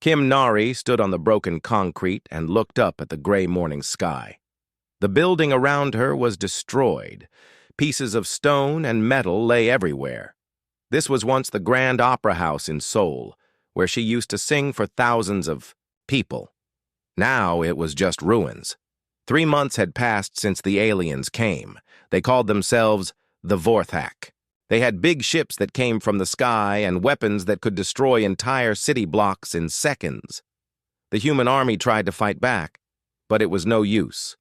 Kim Nari stood on the broken concrete and looked up at the gray morning sky. The building around her was destroyed. Pieces of stone and metal lay everywhere. This was once the Grand Opera House in Seoul, where she used to sing for thousands of people. Now it was just ruins. 3 months had passed since the aliens came. They called themselves the Vorthak. They had big ships that came from the sky and weapons that could destroy entire city blocks in seconds. The human army tried to fight back, but it was no use.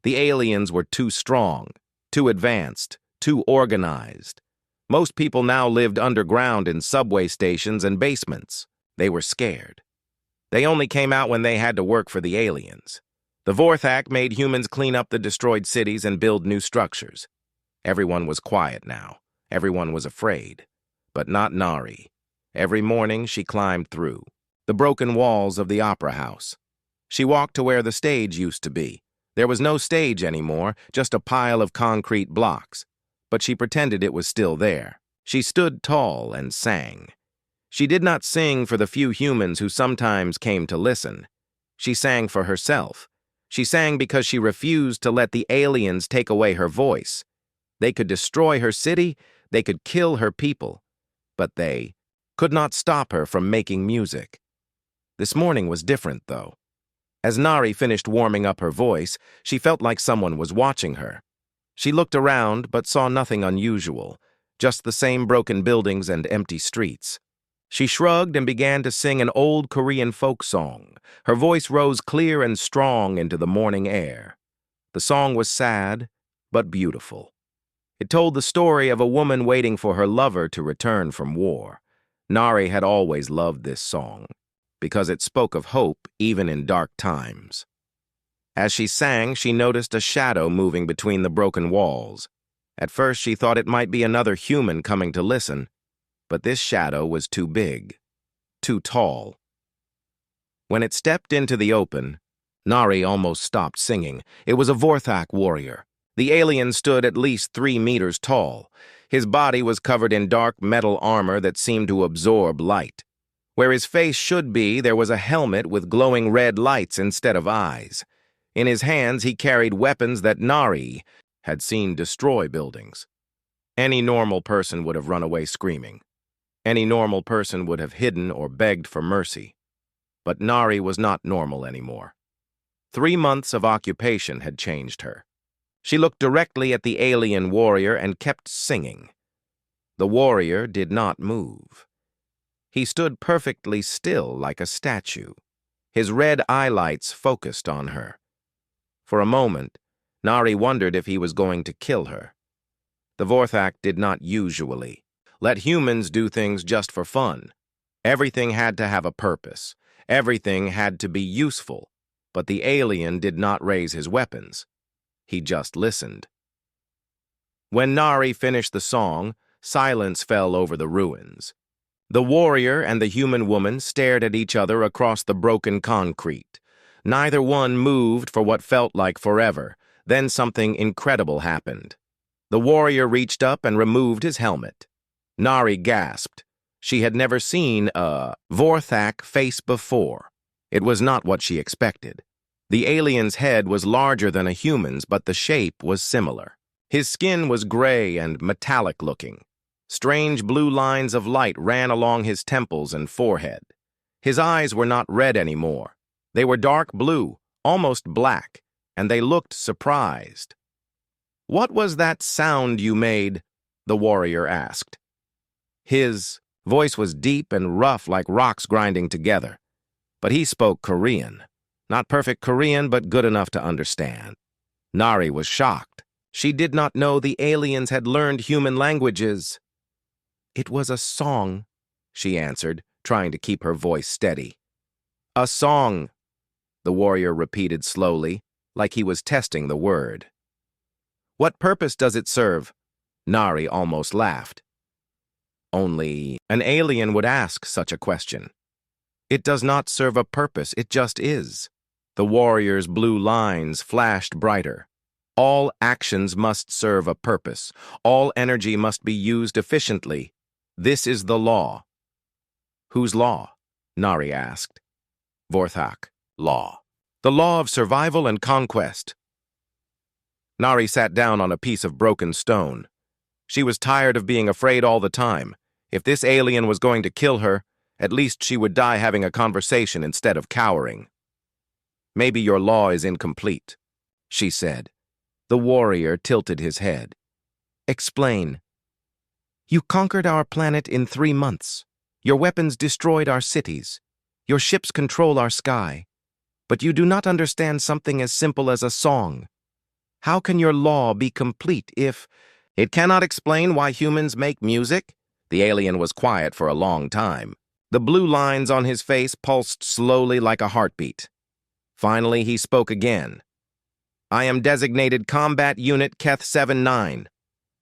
The aliens were too strong, too advanced, too organized. Most people now lived underground in subway stations and basements. They were scared. They only came out when they had to work for the aliens. The Vorthak made humans clean up the destroyed cities and build new structures. Everyone was quiet now. Everyone was afraid. But not Nari. Every morning she climbed through the broken walls of the opera house. She walked to where the stage used to be. There was no stage anymore, just a pile of concrete blocks. But she pretended it was still there. She stood tall and sang. She did not sing for the few humans who sometimes came to listen. She sang for herself. She sang because she refused to let the aliens take away her voice. They could destroy her city, they could kill her people, but they could not stop her from making music. This morning was different, though. As Nari finished warming up her voice, she felt like someone was watching her. She looked around but saw nothing unusual, just the same broken buildings and empty streets. She shrugged and began to sing an old Korean folk song. Her voice rose clear and strong into the morning air. The song was sad, but beautiful. It told the story of a woman waiting for her lover to return from war. Nari had always loved this song, because it spoke of hope even in dark times. As she sang, she noticed a shadow moving between the broken walls. At first, she thought it might be another human coming to listen, but this shadow was too big, too tall. When it stepped into the open, Nari almost stopped singing. It was a Vorthak warrior. The alien stood at least 3 meters tall. His body was covered in dark metal armor that seemed to absorb light. Where his face should be, there was a helmet with glowing red lights instead of eyes. In his hands, he carried weapons that Nari had seen destroy buildings. Any normal person would have run away screaming. Any normal person would have hidden or begged for mercy. But Nari was not normal anymore. 3 months of occupation had changed her. She looked directly at the alien warrior and kept singing. The warrior did not move. He stood perfectly still like a statue. His red eyelights focused on her. For a moment, Nari wondered if he was going to kill her. The Vorthak did not usually let humans do things just for fun. Everything had to have a purpose. Everything had to be useful. But the alien did not raise his weapons. He just listened. When Nari finished the song, silence fell over the ruins. The warrior and the human woman stared at each other across the broken concrete. Neither one moved for what felt like forever. Then something incredible happened. The warrior reached up and removed his helmet. Nari gasped. She had never seen a Vorthak face before. It was not what she expected. The alien's head was larger than a human's, but the shape was similar. His skin was gray and metallic-looking. Strange blue lines of light ran along his temples and forehead. His eyes were not red anymore. They were dark blue, almost black, and they looked surprised. "What was that sound you made?" the warrior asked. His voice was deep and rough like rocks grinding together, but he spoke Korean. Not perfect Korean, but good enough to understand. Nari was shocked. She did not know the aliens had learned human languages. "It was a song," she answered, trying to keep her voice steady. "A song," the warrior repeated slowly, like he was testing the word. "What purpose does it serve?" Nari almost laughed. Only an alien would ask such a question. "It does not serve a purpose, it just is." The warrior's blue lines flashed brighter. "All actions must serve a purpose. All energy must be used efficiently. This is the law." "Whose law?" Nari asked. Vorthak, law. The law of survival and conquest. Nari sat down on a piece of broken stone. She was tired of being afraid all the time. If this alien was going to kill her, at least she would die having a conversation instead of cowering. Maybe your law is incomplete, she said. The warrior tilted his head. Explain. You conquered our planet in 3 months. Your weapons destroyed our cities. Your ships control our sky. But you do not understand something as simple as a song. How can your law be complete if... It cannot explain why humans make music? The alien was quiet for a long time. The blue lines on his face pulsed slowly like a heartbeat. Finally, he spoke again. I am designated Combat Unit Keth 79.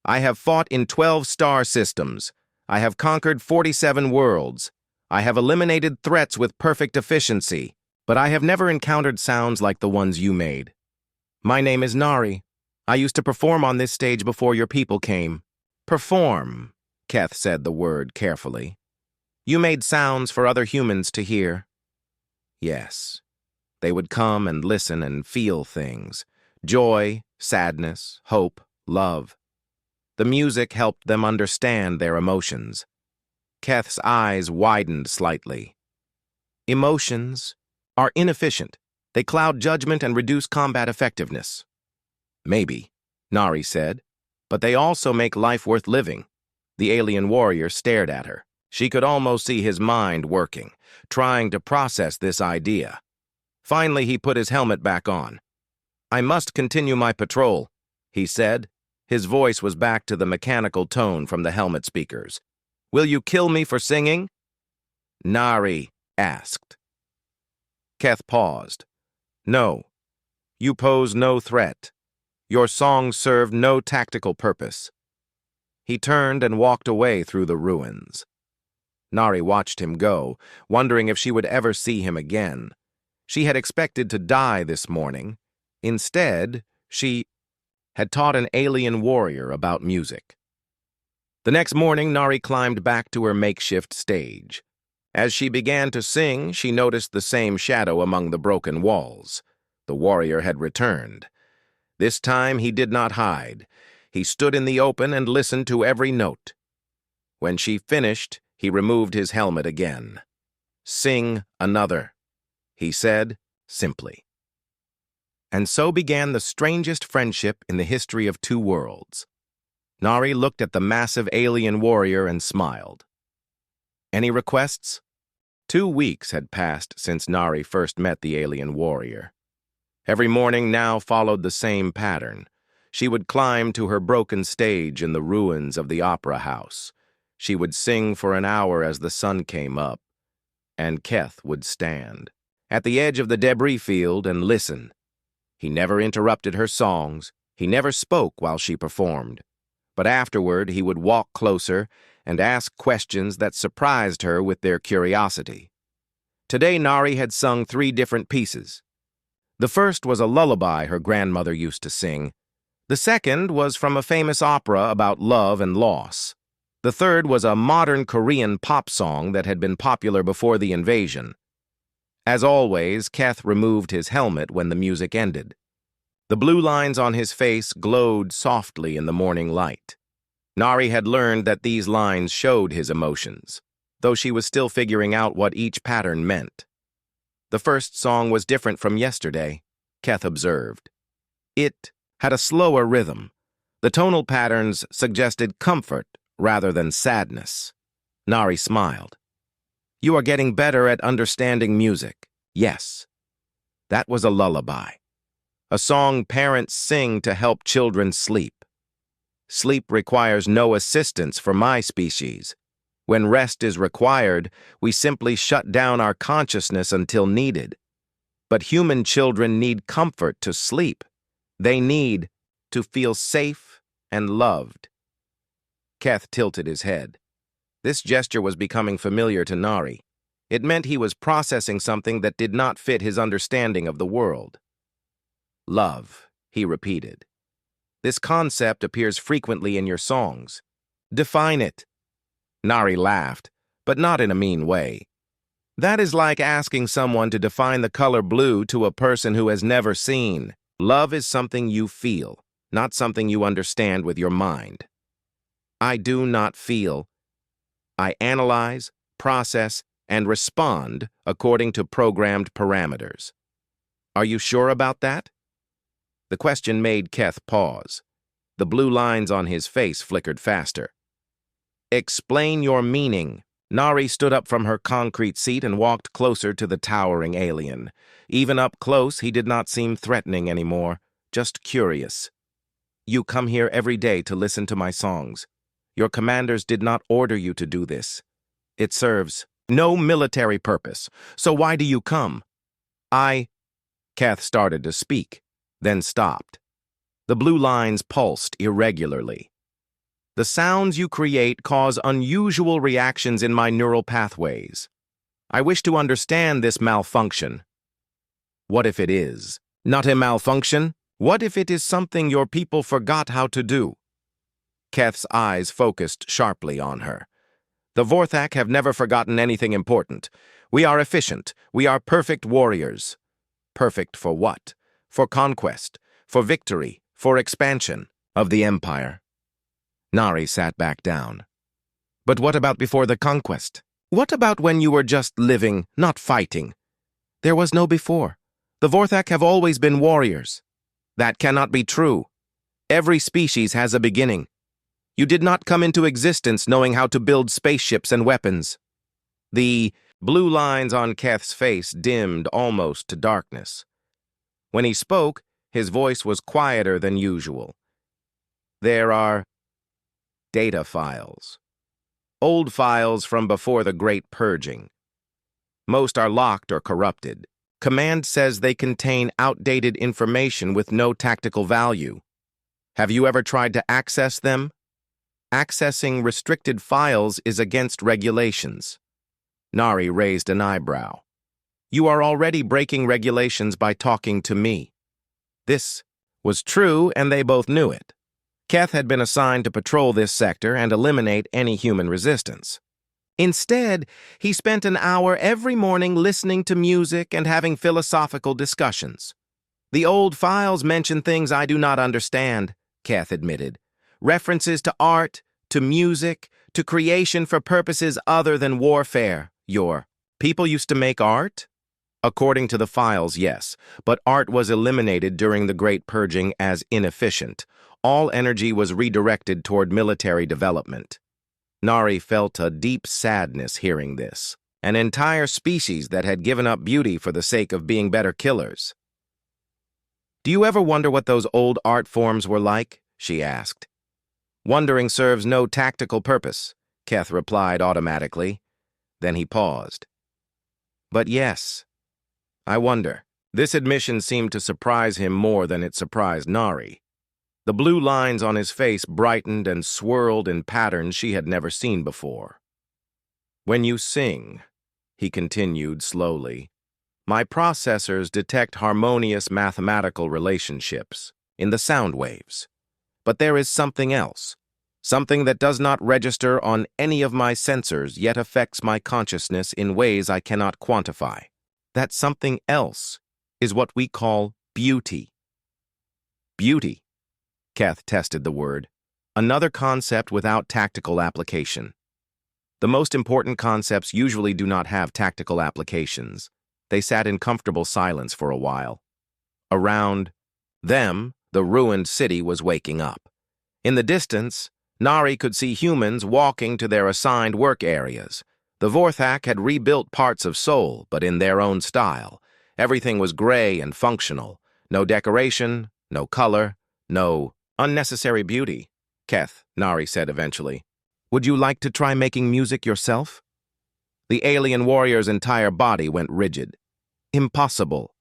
I have fought in 12 star systems. I have conquered 47 worlds. I have eliminated threats with perfect efficiency, but I have never encountered sounds like the ones you made. My name is Nari. I used to perform on this stage before your people came. Perform, Keth said the word carefully. You made sounds for other humans to hear. Yes. They would come and listen and feel things. Joy, sadness, hope, love. The music helped them understand their emotions. Keth's eyes widened slightly. Emotions are inefficient. They cloud judgment and reduce combat effectiveness. Maybe, Nari said, but they also make life worth living. The alien warrior stared at her. She could almost see his mind working, trying to process this idea. Finally, he put his helmet back on. I must continue my patrol, he said. His voice was back to the mechanical tone from the helmet speakers. Will you kill me for singing? Nari asked. Keth paused. No. You pose no threat. Your songs serve no tactical purpose. He turned and walked away through the ruins. Nari watched him go, wondering if she would ever see him again. She had expected to die this morning. Instead, she had taught an alien warrior about music. The next morning, Nari climbed back to her makeshift stage. As she began to sing, she noticed the same shadow among the broken walls. The warrior had returned. This time he did not hide. He stood in the open and listened to every note. When she finished, he removed his helmet again. Sing another, he said simply. And so began the strangest friendship in the history of 2 worlds. Nari looked at the massive alien warrior and smiled. Any requests? 2 weeks had passed since Nari first met the alien warrior. Every morning now followed the same pattern. She would climb to her broken stage in the ruins of the opera house. She would sing for an hour as the sun came up, and Keth would stand at the edge of the debris field and listen. He never interrupted her songs. He never spoke while she performed. But afterward, he would walk closer and ask questions that surprised her with their curiosity. Today, Nari had sung 3 different pieces. The first was a lullaby her grandmother used to sing. The second was from a famous opera about love and loss. The third was a modern Korean pop song that had been popular before the invasion. As always, Keth removed his helmet when the music ended. The blue lines on his face glowed softly in the morning light. Nari had learned that these lines showed his emotions, though she was still figuring out what each pattern meant. The first song was different from yesterday, Keth observed. It had a slower rhythm. The tonal patterns suggested comfort rather than sadness. Nari smiled. You are getting better at understanding music. Yes. That was a lullaby. A song parents sing to help children sleep. Sleep requires no assistance for my species. When rest is required, we simply shut down our consciousness until needed. But human children need comfort to sleep. They need to feel safe and loved. Keth tilted his head. This gesture was becoming familiar to Nari. It meant he was processing something that did not fit his understanding of the world. Love, he repeated. This concept appears frequently in your songs. Define it. Nari laughed, but not in a mean way. That is like asking someone to define the color blue to a person who has never seen. Love is something you feel, not something you understand with your mind. I do not feel. I analyze, process, and respond according to programmed parameters. Are you sure about that? The question made Keth pause. The blue lines on his face flickered faster. Explain your meaning. Nari stood up from her concrete seat and walked closer to the towering alien. Even up close, he did not seem threatening anymore, just curious. You come here every day to listen to my songs. Your commanders did not order you to do this. It serves no military purpose, so why do you come? Kath started to speak, then stopped. The blue lines pulsed irregularly. The sounds you create cause unusual reactions in my neural pathways. I wish to understand this malfunction. What if it is not a malfunction? What if it is something your people forgot how to do? Keth's eyes focused sharply on her. The Vorthak have never forgotten anything important. We are efficient. We are perfect warriors. Perfect for what? For conquest, for victory, for expansion of the empire. Nari sat back down. But what about before the conquest? What about when you were just living, not fighting? There was no before. The Vorthak have always been warriors. That cannot be true. Every species has a beginning. You did not come into existence knowing how to build spaceships and weapons. The blue lines on Keth's face dimmed almost to darkness. When he spoke, his voice was quieter than usual. There are data files. Old files from before the Great Purging. Most are locked or corrupted. Command says they contain outdated information with no tactical value. Have you ever tried to access them? Accessing restricted files is against regulations. Nari raised an eyebrow. You are already breaking regulations by talking to me. This was true, and they both knew it. Keth had been assigned to patrol this sector and eliminate any human resistance. Instead, he spent an hour every morning listening to music and having philosophical discussions. The old files mention things I do not understand, Keth admitted. References to art, to music, to creation for purposes other than warfare. Your people used to make art? According to the files, yes, but art was eliminated during the Great Purging as inefficient. All energy was redirected toward military development. Nari felt a deep sadness hearing this. An entire species that had given up beauty for the sake of being better killers. Do you ever wonder what those old art forms were like? She asked. Wondering serves no tactical purpose, Keth replied automatically. Then he paused. But yes, I wonder. This admission seemed to surprise him more than it surprised Nari. The blue lines on his face brightened and swirled in patterns she had never seen before. When you sing, he continued slowly, my processors detect harmonious mathematical relationships in the sound waves. But there is something else, something that does not register on any of my sensors yet affects my consciousness in ways I cannot quantify. That something else is what we call beauty. Beauty. Keth tested the word. Another concept without tactical application. The most important concepts usually do not have tactical applications. They sat in comfortable silence for a while. Around them, the ruined city was waking up. In the distance, Nari could see humans walking to their assigned work areas. The Vorthak had rebuilt parts of Seoul, but in their own style. Everything was gray and functional. No decoration, no color, no unnecessary beauty. Keth, Nari said eventually. Would you like to try making music yourself? The alien warrior's entire body went rigid. Impossible.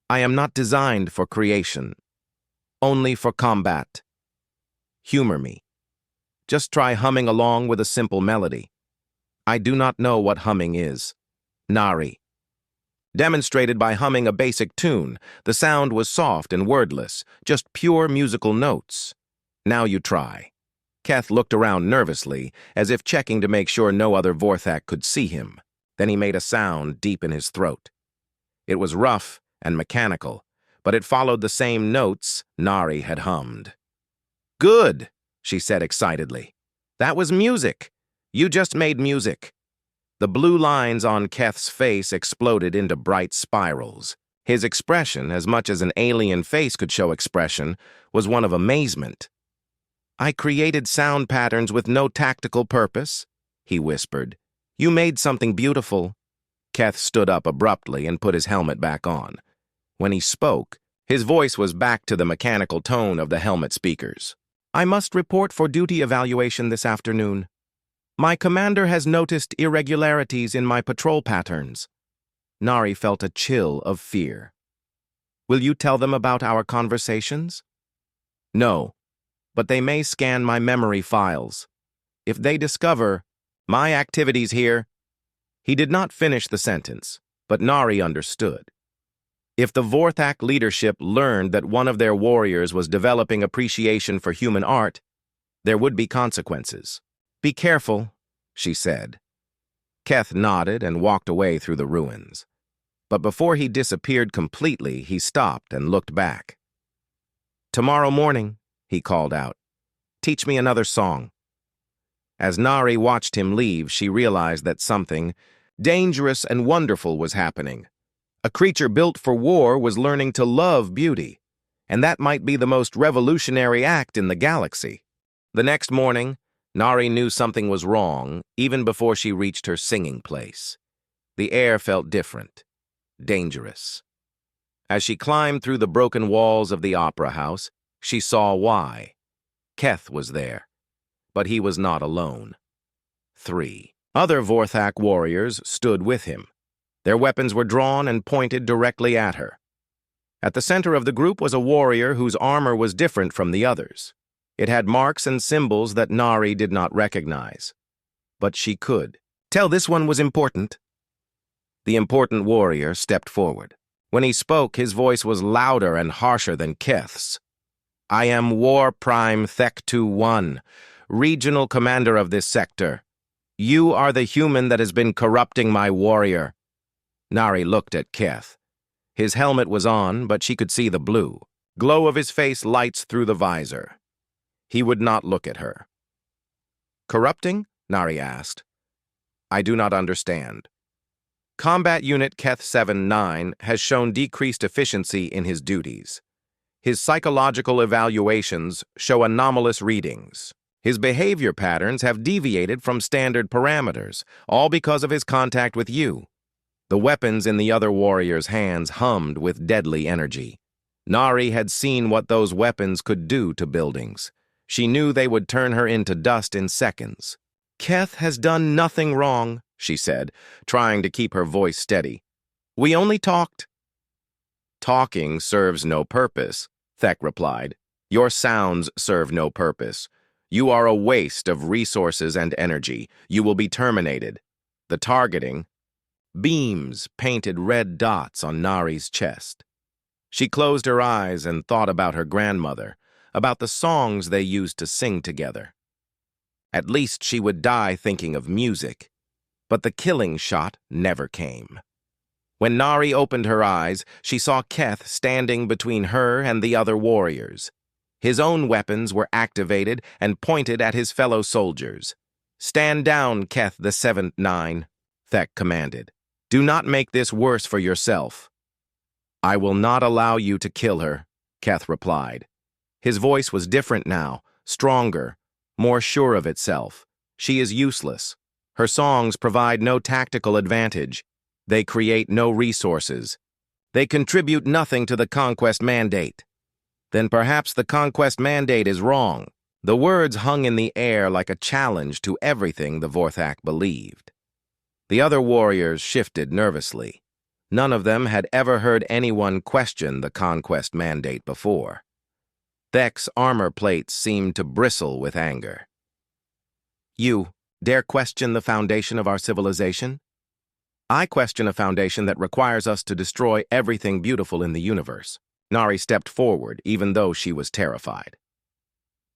I am not designed for creation. Only for combat. Humor me. Just try humming along with a simple melody. I do not know what humming is. Nari. Demonstrated by humming a basic tune, the sound was soft and wordless, just pure musical notes. Now you try. Keth looked around nervously, as if checking to make sure no other Vorthak could see him. Then he made a sound deep in his throat. It was rough and mechanical, but it followed the same notes Nari had hummed. "Good," she said excitedly. "That was music. You just made music." The blue lines on Keth's face exploded into bright spirals. His expression, as much as an alien face could show expression, was one of amazement. "I created sound patterns with no tactical purpose," he whispered. "You made something beautiful." Keth stood up abruptly and put his helmet back on. When he spoke, his voice was back to the mechanical tone of the helmet speakers. "I must report for duty evaluation this afternoon. My commander has noticed irregularities in my patrol patterns." Nari felt a chill of fear. "Will you tell them about our conversations?" "No, but they may scan my memory files. If they discover my activities here—" He did not finish the sentence, but Nari understood. If the Vorthak leadership learned that one of their warriors was developing appreciation for human art, there would be consequences. "Be careful," she said. Keth nodded and walked away through the ruins. But before he disappeared completely, he stopped and looked back. "Tomorrow morning," he called out, "teach me another song." As Nari watched him leave, she realized that something dangerous and wonderful was happening. A creature built for war was learning to love beauty, and that might be the most revolutionary act in the galaxy. The next morning, Nari knew something was wrong even before she reached her singing place. The air felt different, dangerous. As she climbed through the broken walls of the opera house, she saw why. Keth was there, but he was not alone. 3 other Vorthak warriors stood with him. Their weapons were drawn and pointed directly at her. At the center of the group was a warrior whose armor was different from the others. It had marks and symbols that Nari did not recognize. But she could. "Tell this one was important." The important warrior stepped forward. When he spoke, his voice was louder and harsher than Keth's. "I am War Prime Thek-Tu-1, regional commander of this sector. You are the human that has been corrupting my warrior." Nari looked at Keth. His helmet was on, but she could see the blue glow of his face lights through the visor. He would not look at her. "Corrupting?" Nari asked. "I do not understand." "Combat Unit Keth 7-9 has shown decreased efficiency in his duties. His psychological evaluations show anomalous readings. His behavior patterns have deviated from standard parameters, all because of his contact with you." The weapons in the other warrior's hands hummed with deadly energy. Nari had seen what those weapons could do to buildings. She knew they would turn her into dust in seconds. "Keth has done nothing wrong," she said, trying to keep her voice steady. "We only talked." "Talking serves no purpose," Thek replied. "Your sounds serve no purpose. You are a waste of resources and energy. You will be terminated." The targeting. Beams painted red dots on Nari's chest. She closed her eyes and thought about her grandmother, about the songs they used to sing together. At least she would die thinking of music. But the killing shot never came. When Nari opened her eyes, she saw Keth standing between her and the other warriors. His own weapons were activated and pointed at his fellow soldiers. "Stand down, Keth the 7-9, Thek commanded. "Do not make this worse for yourself." "I will not allow you to kill her," Keth replied. His voice was different now, stronger, more sure of itself. "She is useless. Her songs provide no tactical advantage. They create no resources. They contribute nothing to the conquest mandate." "Then perhaps the conquest mandate is wrong." The words hung in the air like a challenge to everything the Vorthak believed. The other warriors shifted nervously. None of them had ever heard anyone question the conquest mandate before. Thek's armor plates seemed to bristle with anger. "You dare question the foundation of our civilization?" "I question a foundation that requires us to destroy everything beautiful in the universe." Nari stepped forward, even though she was terrified.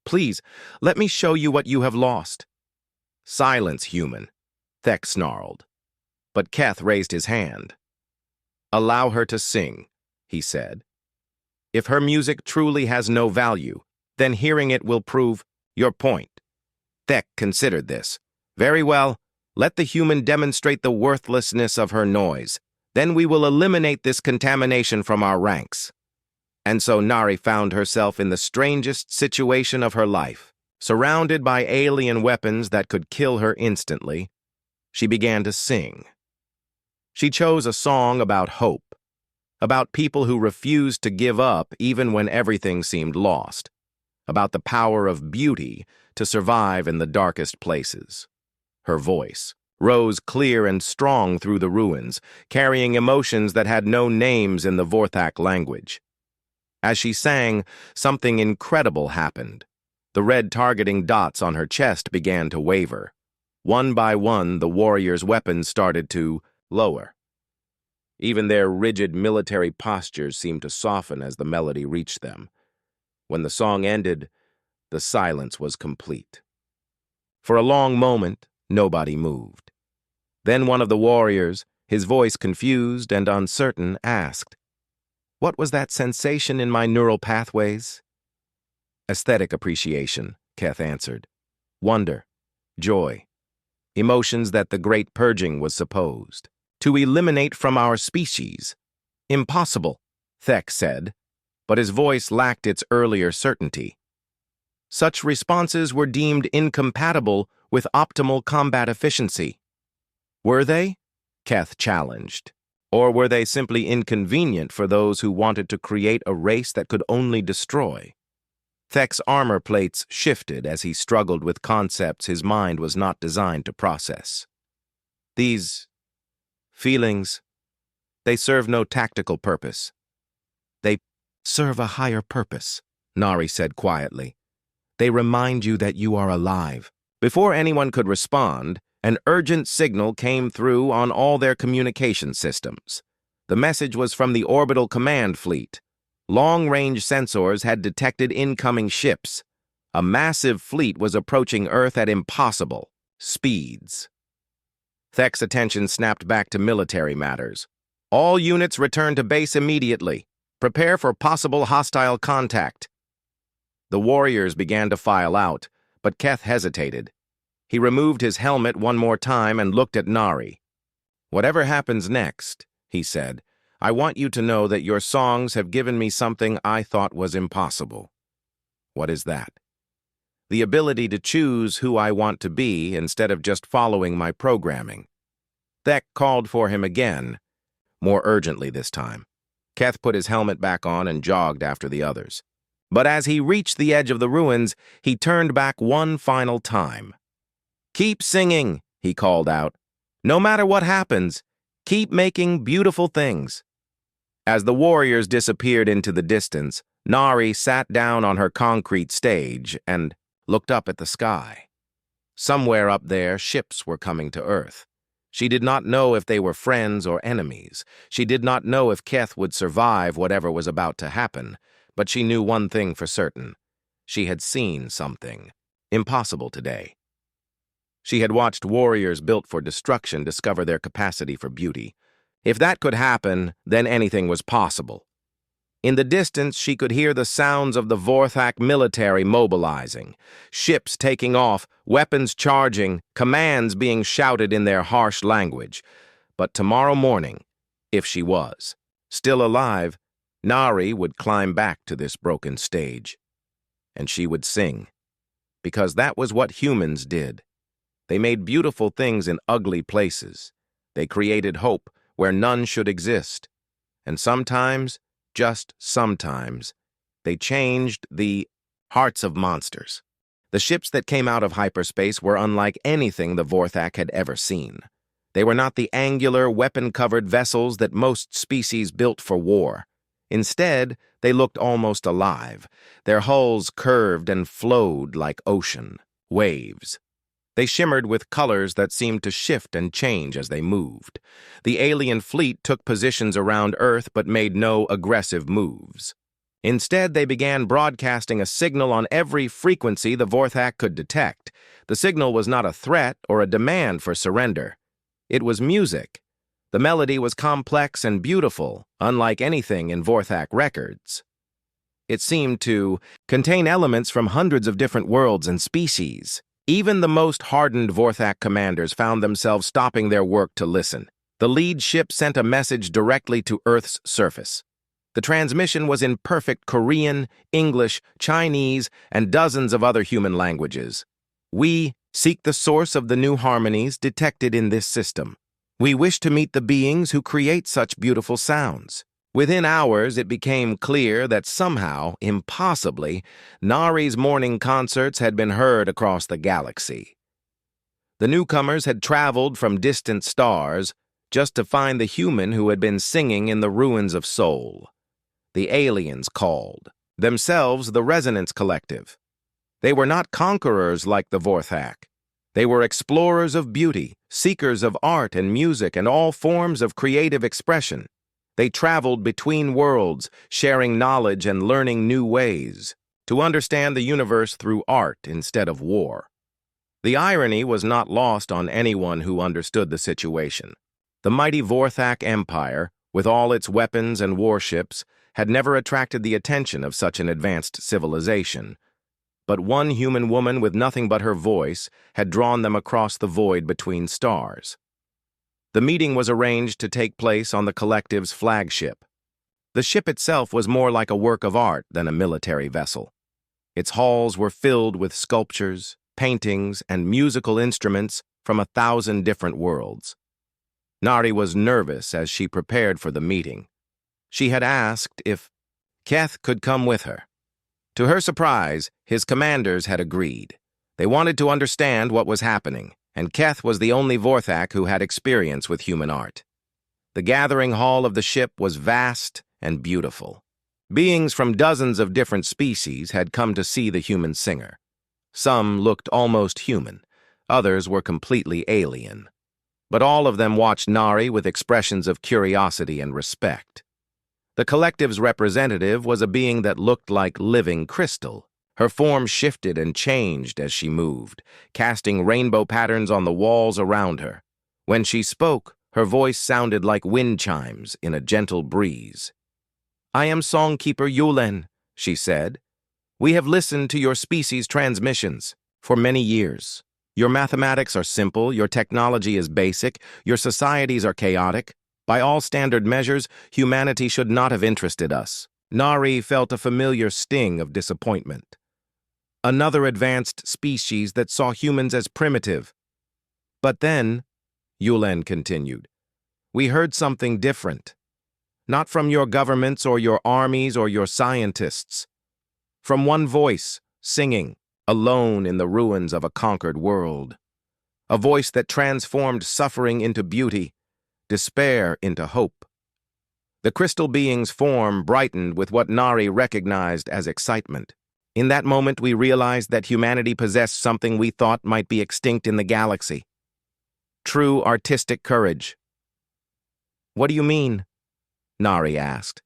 "Please, let me show you what you have lost." "Silence, human," Thek snarled. But Keth raised his hand. "Allow her to sing," he said. "If her music truly has no value, then hearing it will prove your point." Thek considered this. "Very well, let the human demonstrate the worthlessness of her noise. Then we will eliminate this contamination from our ranks." And so Nari found herself in the strangest situation of her life. Surrounded by alien weapons that could kill her instantly, she began to sing. She chose a song about hope, about people who refused to give up even when everything seemed lost, about the power of beauty to survive in the darkest places. Her voice rose clear and strong through the ruins, carrying emotions that had no names in the Vorthak language. As she sang, something incredible happened. The red targeting dots on her chest began to waver. One by one, the warriors' weapons started to lower. Even their rigid military postures seemed to soften as the melody reached them. When the song ended, the silence was complete. For a long moment, nobody moved. Then one of the warriors, his voice confused and uncertain, asked, "What was that sensation in my neural pathways?" "Aesthetic appreciation," Keth answered. "Wonder, joy, emotions that the Great Purging was supposed to eliminate from our species." "Impossible," Thek said, but his voice lacked its earlier certainty. "Such responses were deemed incompatible with optimal combat efficiency." "Were they?" Keth challenged. "Or were they simply inconvenient for those who wanted to create a race that could only destroy?" Thek's armor plates shifted as he struggled with concepts his mind was not designed to process. "These feelings, they serve no tactical purpose. They serve a higher purpose," Nari said quietly. "They remind you that you are alive." Before anyone could respond, an urgent signal came through on all their communication systems. The message was from the orbital command fleet. Long-range sensors had detected incoming ships. A massive fleet was approaching Earth at impossible speeds. Thek's attention snapped back to military matters. "All units return to base immediately. Prepare for possible hostile contact." The warriors began to file out, but Keth hesitated. He removed his helmet one more time and looked at Nari. "Whatever happens next," he said, "I want you to know that your songs have given me something I thought was impossible." "What is that?" "The ability to choose who I want to be instead of just following my programming." Thek called for him again, more urgently this time. Keth put his helmet back on and jogged after the others. But as he reached the edge of the ruins, he turned back one final time. "Keep singing," he called out. "No matter what happens, keep making beautiful things." As the warriors disappeared into the distance, Nari sat down on her concrete stage and looked up at the sky. Somewhere up there, ships were coming to Earth. She did not know if they were friends or enemies. She did not know if Keth would survive whatever was about to happen, but she knew one thing for certain. She had seen something impossible today. She had watched warriors built for destruction discover their capacity for beauty. If that could happen, then anything was possible. In the distance, she could hear the sounds of the Vorthak military mobilizing, ships taking off, weapons charging, commands being shouted in their harsh language. But tomorrow morning, if she was still alive, Nari would climb back to this broken stage. And she would sing, because that was what humans did. They made beautiful things in ugly places. They created hope where none should exist. And sometimes, just sometimes, they changed the hearts of monsters. The ships that came out of hyperspace were unlike anything the Vorthak had ever seen. They were not the angular, weapon-covered vessels that most species built for war. Instead, they looked almost alive. Their hulls curved and flowed like ocean waves. They shimmered with colors that seemed to shift and change as they moved. The alien fleet took positions around Earth but made no aggressive moves. Instead, they began broadcasting a signal on every frequency the Vorthak could detect. The signal was not a threat or a demand for surrender. It was music, The melody was complex and beautiful, unlike anything in Vorthak records. It seemed to contain elements from hundreds of different worlds and species. Even the most hardened Vorthak commanders found themselves stopping their work to listen. The lead ship sent a message directly to Earth's surface. The transmission was in perfect Korean, English, Chinese, and dozens of other human languages. We seek the source of the new harmonies detected in this system. We wish to meet the beings who create such beautiful sounds. Within hours, it became clear that somehow, impossibly, Nari's morning concerts had been heard across the galaxy. The newcomers had traveled from distant stars just to find the human who had been singing in the ruins of Seoul. The aliens called, themselves the Resonance Collective. They were not conquerors like the Vorthak. They were explorers of beauty, seekers of art and music and all forms of creative expression. They traveled between worlds, sharing knowledge and learning new ways, to understand the universe through art instead of war. The irony was not lost on anyone who understood the situation. The mighty Vorthak Empire, with all its weapons and warships, had never attracted the attention of such an advanced civilization. But one human woman with nothing but her voice had drawn them across the void between stars. The meeting was arranged to take place on the collective's flagship. The ship itself was more like a work of art than a military vessel. Its halls were filled with sculptures, paintings, and musical instruments from 1,000 different worlds. Nari was nervous as she prepared for the meeting. She had asked if Keth could come with her. To her surprise, his commanders had agreed. They wanted to understand what was happening, and Keth was the only Vorthak who had experience with human art. The gathering hall of the ship was vast and beautiful. Beings from dozens of different species had come to see the human singer. Some looked almost human, others were completely alien. But all of them watched Nari with expressions of curiosity and respect. The collective's representative was a being that looked like living crystal. Her form shifted and changed as she moved, casting rainbow patterns on the walls around her. When she spoke, her voice sounded like wind chimes in a gentle breeze. "I am Songkeeper Yulen," she said. "We have listened to your species' transmissions for many years. Your mathematics are simple, your technology is basic, your societies are chaotic. By all standard measures, humanity should not have interested us." Nari felt a familiar sting of disappointment. Another advanced species that saw humans as primitive. "But then," Yulen continued, "we heard something different. Not from your governments or your armies or your scientists. From one voice, singing, alone in the ruins of a conquered world. A voice that transformed suffering into beauty, despair into hope." The crystal being's form brightened with what Nari recognized as excitement. In that moment, we realized that humanity possessed something we thought might be extinct in the galaxy. True artistic courage. "What do you mean?" Nari asked.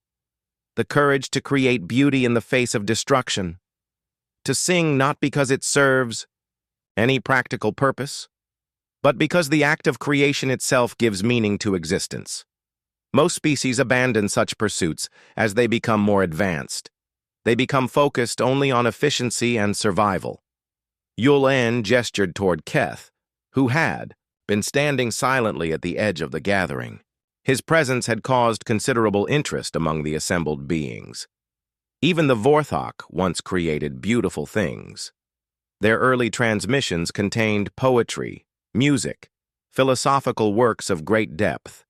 "The courage to create beauty in the face of destruction. To sing not because it serves any practical purpose, but because the act of creation itself gives meaning to existence. Most species abandon such pursuits as they become more advanced. They become focused only on efficiency and survival." Yulen gestured toward Keth, who had been standing silently at the edge of the gathering. His presence had caused considerable interest among the assembled beings. Even the Vorthak once created beautiful things. Their early transmissions contained poetry, music, philosophical works of great depth.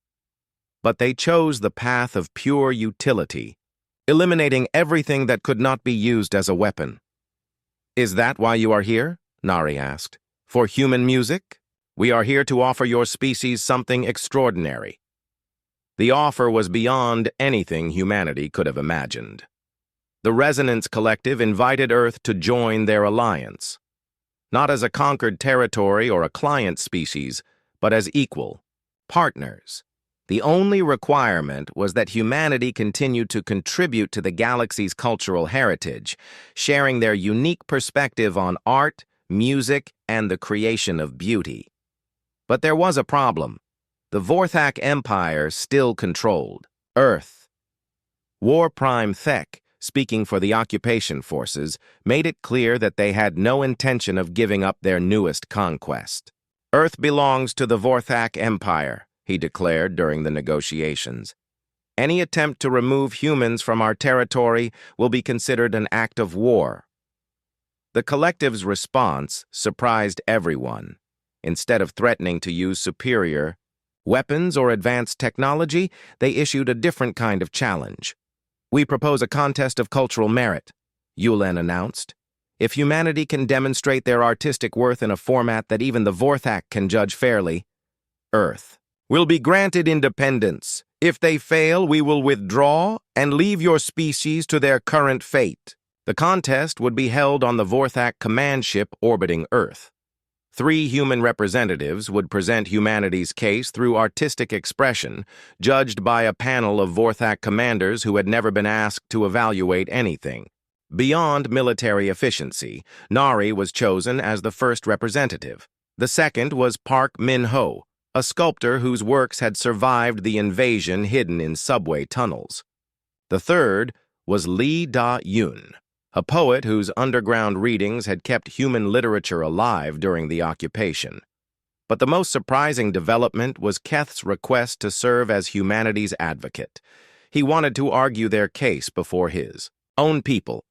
But they chose the path of pure utility, eliminating everything that could not be used as a weapon. "Is that why you are here?" Nari asked. "For human music? We are here to offer your species something extraordinary." The offer was beyond anything humanity could have imagined. The Resonance Collective invited Earth to join their alliance, not as a conquered territory or a client species, but as equal partners. The only requirement was that humanity continue to contribute to the galaxy's cultural heritage, sharing their unique perspective on art, music, and the creation of beauty. But there was a problem. The Vorthak Empire still controlled Earth. War Prime Thek, speaking for the occupation forces, made it clear that they had no intention of giving up their newest conquest. Earth belongs to the Vorthak Empire, he declared during the negotiations. Any attempt to remove humans from our territory will be considered an act of war. The collective's response surprised everyone. Instead of threatening to use superior weapons or advanced technology, they issued a different kind of challenge. We propose a contest of cultural merit, Yulen announced. If humanity can demonstrate their artistic worth in a format that even the Vorthak can judge fairly, Earth will be granted independence. If they fail, we will withdraw and leave your species to their current fate. The contest would be held on the Vorthak command ship orbiting Earth. 3 human representatives would present humanity's case through artistic expression, judged by a panel of Vorthak commanders who had never been asked to evaluate anything. Beyond military efficiency, Nari was chosen as the first representative. The second was Park Min-ho, a sculptor whose works had survived the invasion hidden in subway tunnels. The third was Lee Da-yoon, a poet whose underground readings had kept human literature alive during the occupation. But the most surprising development was Keth's request to serve as humanity's advocate. He wanted to argue their case before his own people.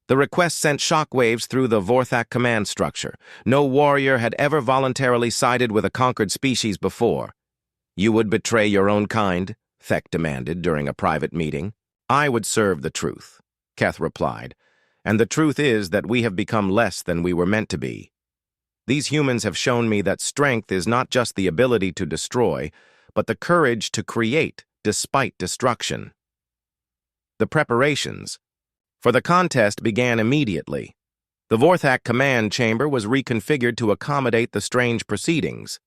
The request sent shockwaves through the Vorthak command structure. No warrior had ever voluntarily sided with a conquered species before. You would betray your own kind, Thek demanded during a private meeting. I would serve the truth, Keth replied. And the truth is that we have become less than we were meant to be. These humans have shown me that strength is not just the ability to destroy, but the courage to create despite destruction. The preparations for the contest began immediately. The Vorthak command chamber was reconfigured to accommodate the strange proceedings.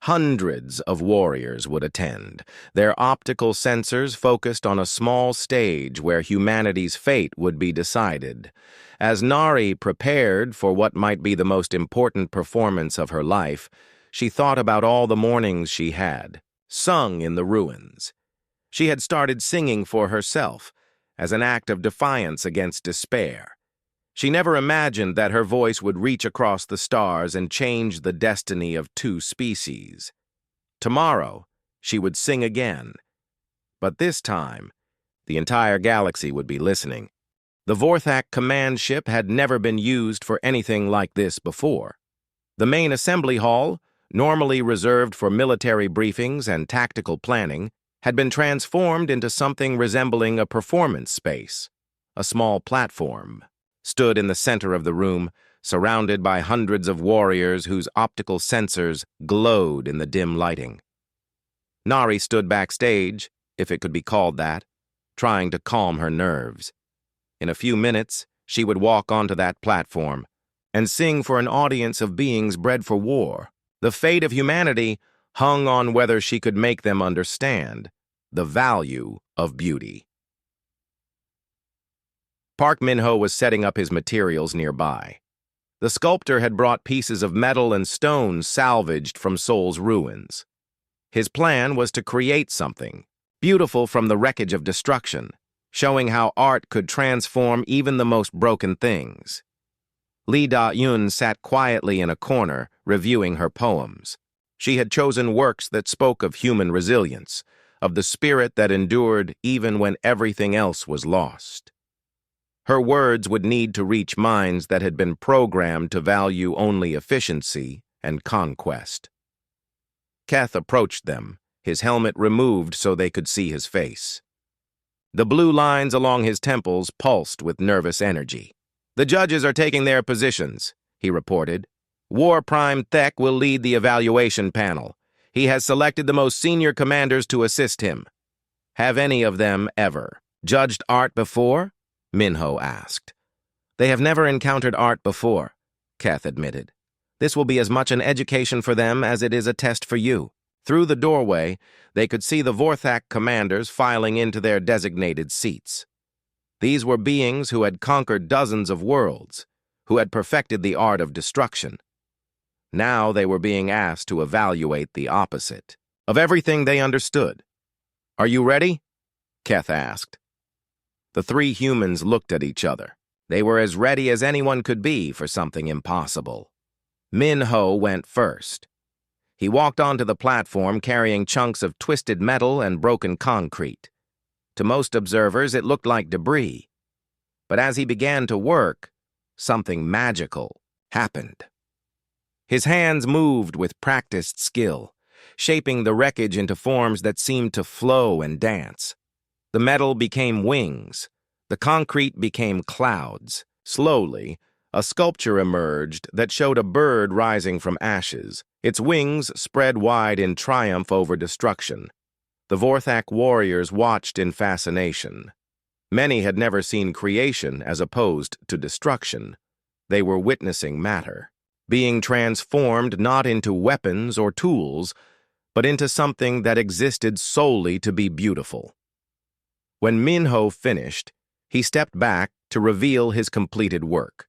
Hundreds of warriors would attend, their optical sensors focused on a small stage where humanity's fate would be decided. As Nari prepared for what might be the most important performance of her life, she thought about all the mornings she had sung in the ruins. She had started singing for herself, as an act of defiance against despair. She never imagined that her voice would reach across the stars and change the destiny of 2 species. Tomorrow, she would sing again. But this time, the entire galaxy would be listening. The Vorthak command ship had never been used for anything like this before. The main assembly hall, normally reserved for military briefings and tactical planning, had been transformed into something resembling a performance space. A small platform stood in the center of the room, surrounded by hundreds of warriors whose optical sensors glowed in the dim lighting. Nari stood backstage, if it could be called that, trying to calm her nerves. In a few minutes, she would walk onto that platform and sing for an audience of beings bred for war. The fate of humanity hung on whether she could make them understand the value of beauty. Park Min-ho was setting up his materials nearby. The sculptor had brought pieces of metal and stone salvaged from Seoul's ruins. His plan was to create something beautiful from the wreckage of destruction, showing how art could transform even the most broken things. Lee Da-yoon sat quietly in a corner, reviewing her poems. She had chosen works that spoke of human resilience, of the spirit that endured even when everything else was lost. Her words would need to reach minds that had been programmed to value only efficiency and conquest. Keth approached them, his helmet removed so they could see his face. The blue lines along his temples pulsed with nervous energy. The judges are taking their positions, he reported. War Prime Thek will lead the evaluation panel. He has selected the most senior commanders to assist him. Have any of them ever judged art before? Min-ho asked. They have never encountered art before, Keth admitted. This will be as much an education for them as it is a test for you. Through the doorway, they could see the Vorthak commanders filing into their designated seats. These were beings who had conquered dozens of worlds, who had perfected the art of destruction. Now they were being asked to evaluate the opposite, of everything they understood. "Are you ready?" Keth asked. The three humans looked at each other. They were as ready as anyone could be for something impossible. Min-Ho went first. He walked onto the platform carrying chunks of twisted metal and broken concrete. To most observers, it looked like debris. But as he began to work, something magical happened. His hands moved with practiced skill, shaping the wreckage into forms that seemed to flow and dance. The metal became wings. The concrete became clouds. Slowly, a sculpture emerged that showed a bird rising from ashes. Its wings spread wide in triumph over destruction. The Vorthak warriors watched in fascination. Many had never seen creation as opposed to destruction. They were witnessing matter, being transformed not into weapons or tools, but into something that existed solely to be beautiful. When Min-Ho finished, he stepped back to reveal his completed work.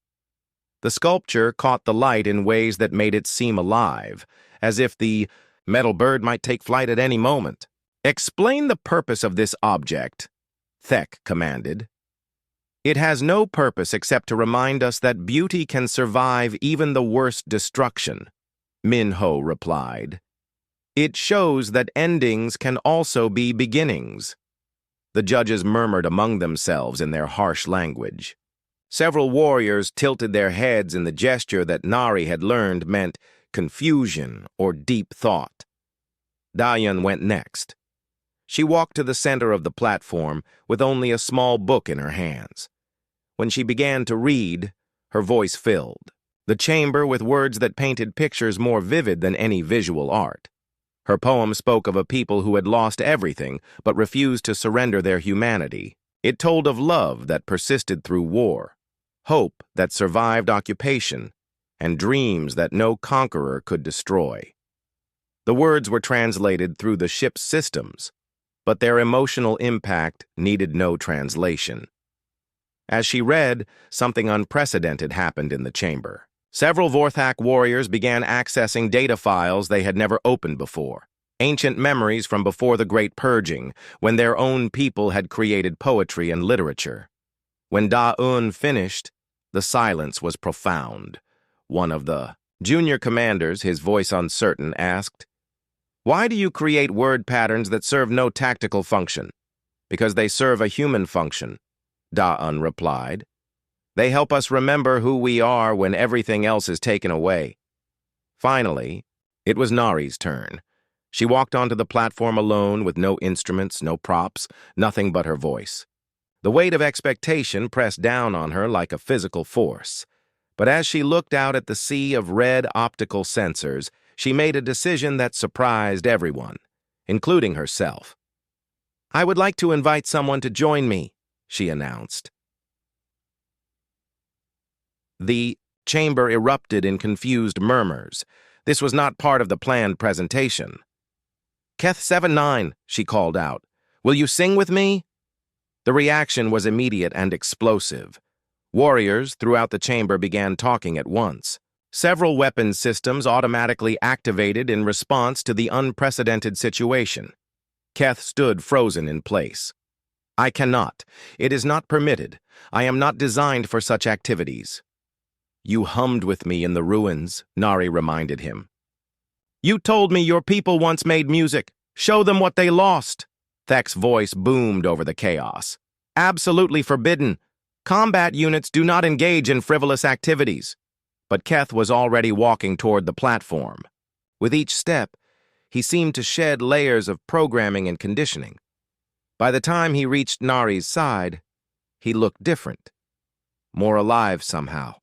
The sculpture caught the light in ways that made it seem alive, as if the metal bird might take flight at any moment. "Explain the purpose of this object," Thek commanded. "It has no purpose except to remind us that beauty can survive even the worst destruction," Min-Ho replied. "It shows that endings can also be beginnings." The judges murmured among themselves in their harsh language. Several warriors tilted their heads in the gesture that Nari had learned meant confusion or deep thought. Dayan went next. She walked to the center of the platform with only a small book in her hands. When she began to read, her voice filled the chamber with words that painted pictures more vivid than any visual art. Her poem spoke of a people who had lost everything but refused to surrender their humanity. It told of love that persisted through war, hope that survived occupation, and dreams that no conqueror could destroy. The words were translated through the ship's systems, but their emotional impact needed no translation. As she read, something unprecedented happened in the chamber. Several Vorthak warriors began accessing data files they had never opened before, ancient memories from before the Great Purging, when their own people had created poetry and literature. When Da-Un finished, the silence was profound. One of the junior commanders, his voice uncertain, asked, "Why do you create word patterns that serve no tactical function?" "Because they serve a human function," Da-Un replied. "They help us remember who we are when everything else is taken away." Finally, it was Nari's turn. She walked onto the platform alone with no instruments, no props, nothing but her voice. The weight of expectation pressed down on her like a physical force. But as she looked out at the sea of red optical sensors, she made a decision that surprised everyone, including herself. "I would like to invite someone to join me," she announced. The chamber erupted in confused murmurs. This was not part of the planned presentation. "Keth 7-9, she called out. "Will you sing with me?" The reaction was immediate and explosive. Warriors throughout the chamber began talking at once. Several weapon systems automatically activated in response to the unprecedented situation. Keth stood frozen in place. "I cannot. It is not permitted. I am not designed for such activities." "You hummed with me in the ruins," Nari reminded him. "You told me your people once made music. Show them what they lost." Thek's voice boomed over the chaos. "Absolutely forbidden. Combat units do not engage in frivolous activities." But Keth was already walking toward the platform. With each step, he seemed to shed layers of programming and conditioning. By the time he reached Nari's side, he looked different, more alive somehow.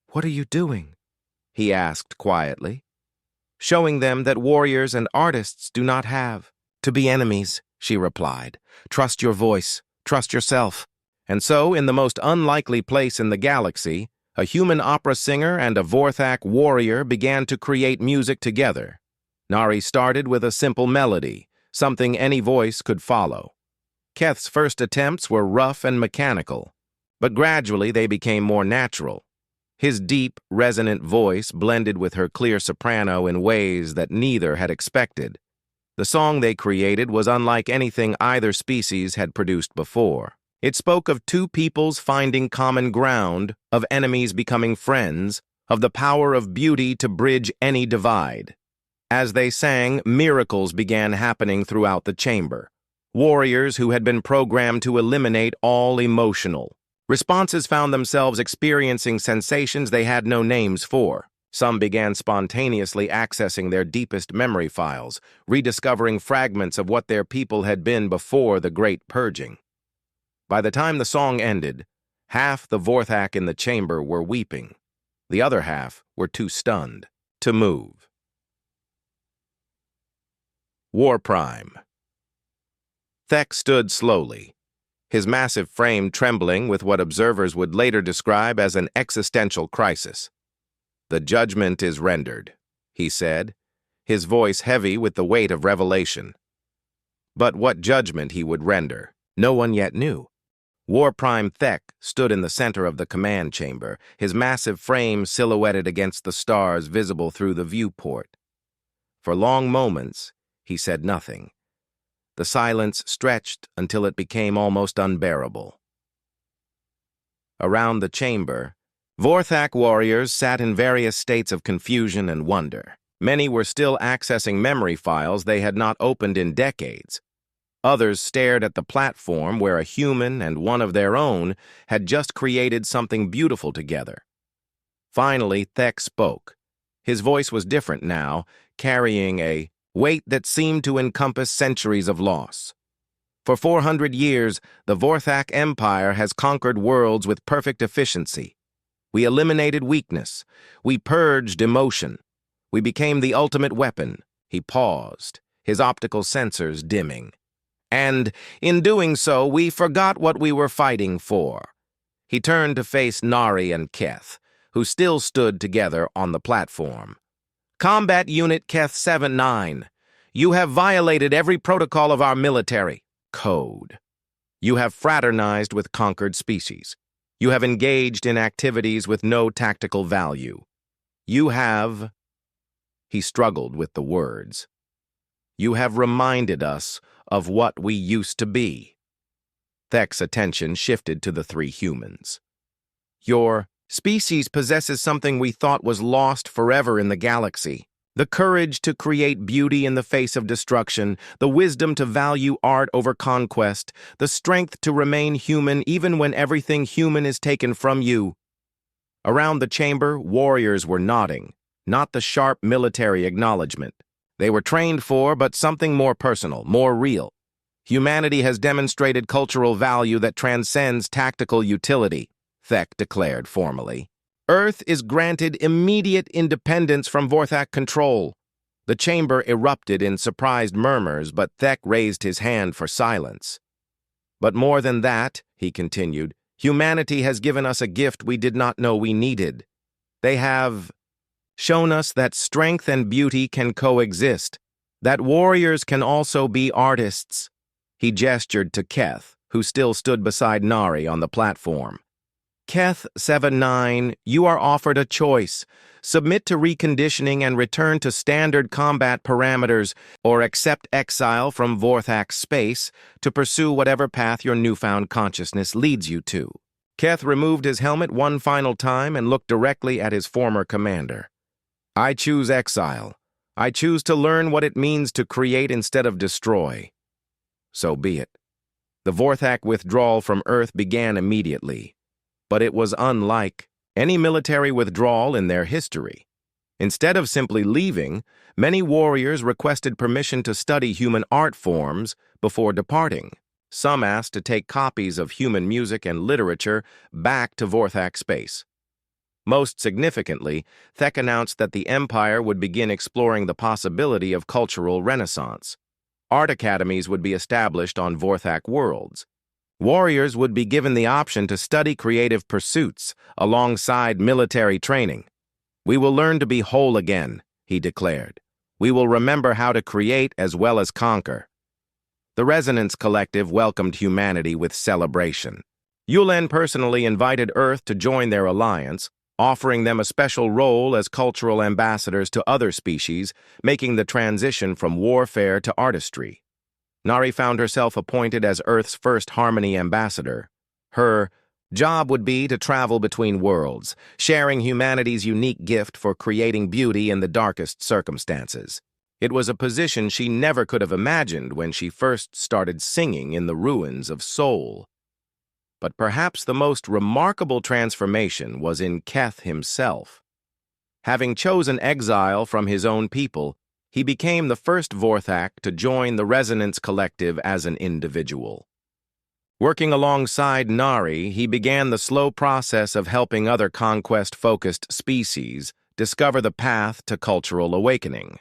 "What are you doing?" he asked quietly. "Showing them that warriors and artists do not have to be enemies," she replied. "Trust your voice, trust yourself." And so, in the most unlikely place in the galaxy, a human opera singer and a Vorthak warrior began to create music together. Nari started with a simple melody, something any voice could follow. Keth's first attempts were rough and mechanical, but gradually they became more natural. His deep, resonant voice blended with her clear soprano in ways that neither had expected. The song they created was unlike anything either species had produced before. It spoke of two peoples finding common ground, of enemies becoming friends, of the power of beauty to bridge any divide. As they sang, miracles began happening throughout the chamber. Warriors who had been programmed to eliminate all emotional responses found themselves experiencing sensations they had no names for. Some began spontaneously accessing their deepest memory files, rediscovering fragments of what their people had been before the Great Purging. By the time the song ended, half the Vorthak in the chamber were weeping. The other half were too stunned to move. War Prime. Thek stood slowly, his massive frame trembling with what observers would later describe as an existential crisis. "The judgment is rendered," he said, his voice heavy with the weight of revelation. But what judgment he would render, no one yet knew. War Prime Thek stood in the center of the command chamber, his massive frame silhouetted against the stars visible through the viewport. For long moments, he said nothing. The silence stretched until it became almost unbearable. Around the chamber, Vorthak warriors sat in various states of confusion and wonder. Many were still accessing memory files they had not opened in decades. Others stared at the platform where a human and one of their own had just created something beautiful together. Finally, Thek spoke. His voice was different now, carrying a weight that seemed to encompass centuries of loss. For 400 years, the Vorthak Empire has conquered worlds with perfect efficiency. We eliminated weakness. We purged emotion. We became the ultimate weapon. He paused, his optical sensors dimming. And, in doing so, we forgot what we were fighting for. He turned to face Nari and Keth, who still stood together on the platform. "Combat Unit Keth 7-9, you have violated every protocol of our military code. You have fraternized with conquered species. You have engaged in activities with no tactical value. You have..." He struggled with the words. "You have reminded us of what we used to be." Thek's attention shifted to the three humans. "Your species possesses something we thought was lost forever in the galaxy. The courage to create beauty in the face of destruction, the wisdom to value art over conquest, the strength to remain human even when everything human is taken from you." Around the chamber, warriors were nodding, not the sharp military acknowledgement they were trained for, but something more personal, more real. "Humanity has demonstrated cultural value that transcends tactical utility," Thek declared formally. "Earth is granted immediate independence from Vorthak control." The chamber erupted in surprised murmurs, but Thek raised his hand for silence. "But more than that," he continued, "humanity has given us a gift we did not know we needed. They have shown us that strength and beauty can coexist, that warriors can also be artists." He gestured to Keth, who still stood beside Nari on the platform. "Keth 7-9, you are offered a choice. Submit to reconditioning and return to standard combat parameters, or accept exile from Vorthak's space to pursue whatever path your newfound consciousness leads you to." Keth removed his helmet one final time and looked directly at his former commander. "I choose exile. I choose to learn what it means to create instead of destroy." So be it. The Vorthak withdrawal from Earth began immediately. But it was unlike any military withdrawal in their history. Instead of simply leaving, many warriors requested permission to study human art forms before departing. Some asked to take copies of human music and literature back to Vorthak space. Most significantly, Thek announced that the Empire would begin exploring the possibility of cultural renaissance. Art academies would be established on Vorthak worlds. Warriors would be given the option to study creative pursuits alongside military training. "We will learn to be whole again," he declared. "We will remember how to create as well as conquer." The Resonance Collective welcomed humanity with celebration. Yulen personally invited Earth to join their alliance, offering them a special role as cultural ambassadors to other species, making the transition from warfare to artistry. Nari found herself appointed as Earth's first harmony ambassador. Her job would be to travel between worlds, sharing humanity's unique gift for creating beauty in the darkest circumstances. It was a position she never could have imagined when she first started singing in the ruins of Seoul. But perhaps the most remarkable transformation was in Keth himself. Having chosen exile from his own people, he became the first Vorthak to join the Resonance Collective as an individual. Working alongside Nari, he began the slow process of helping other conquest-focused species discover the path to cultural awakening.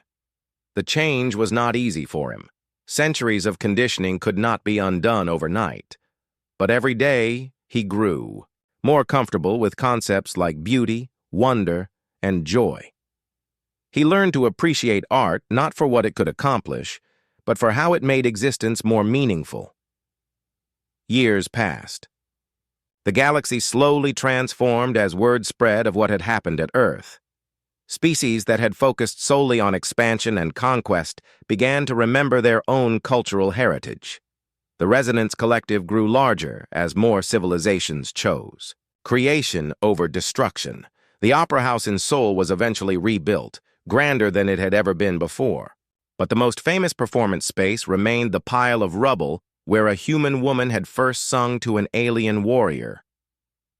The change was not easy for him. Centuries of conditioning could not be undone overnight. But every day, he grew, more comfortable with concepts like beauty, wonder, and joy. He learned to appreciate art not for what it could accomplish, but for how it made existence more meaningful. Years passed. The galaxy slowly transformed as word spread of what had happened at Earth. Species that had focused solely on expansion and conquest began to remember their own cultural heritage. The Resonance Collective grew larger as more civilizations chose. Creation over destruction. The Opera House in Seoul was eventually rebuilt, grander than it had ever been before. But the most famous performance space remained the pile of rubble where a human woman had first sung to an alien warrior.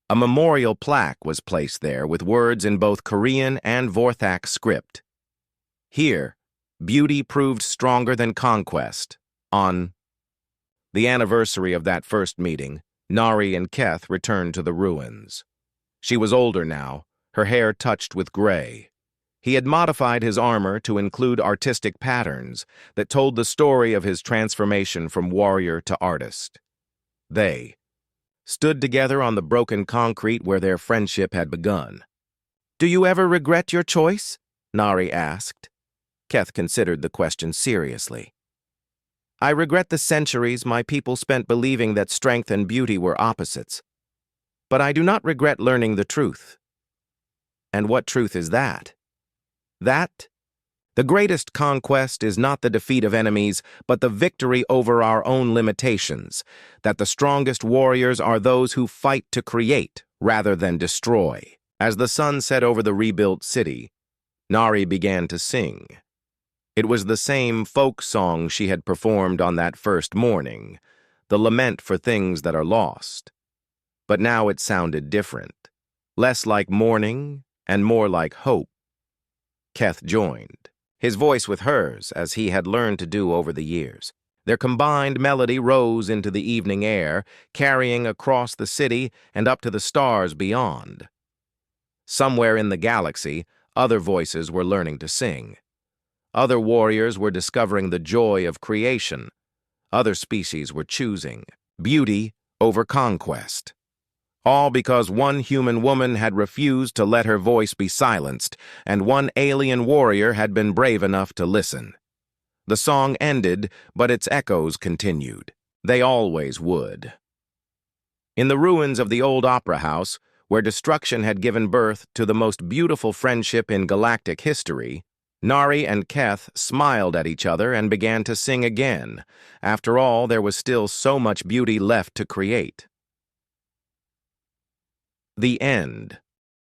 A memorial plaque was placed there with words in both Korean and Vorthak script. Here, beauty proved stronger than conquest. On the anniversary of that first meeting, Nari and Keth returned to the ruins. She was older now, her hair touched with gray. He had modified his armor to include artistic patterns that told the story of his transformation from warrior to artist. They stood together on the broken concrete where their friendship had begun. "Do you ever regret your choice?" Nari asked. Keth considered the question seriously. "I regret the centuries my people spent believing that strength and beauty were opposites. But I do not regret learning the truth." "And what truth is that?" "That the greatest conquest is not the defeat of enemies, but the victory over our own limitations, that the strongest warriors are those who fight to create rather than destroy." As the sun set over the rebuilt city, Nari began to sing. It was the same folk song she had performed on that first morning, the lament for things that are lost. But now it sounded different, less like mourning and more like hope. Keth joined, his voice with hers, as he had learned to do over the years. Their combined melody rose into the evening air, carrying across the city and up to the stars beyond. Somewhere in the galaxy, other voices were learning to sing. Other warriors were discovering the joy of creation. Other species were choosing beauty over conquest. All because one human woman had refused to let her voice be silenced, and one alien warrior had been brave enough to listen. The song ended, but its echoes continued. They always would. In the ruins of the old opera house, where destruction had given birth to the most beautiful friendship in galactic history, Nari and Keth smiled at each other and began to sing again. After all, there was still so much beauty left to create. The end.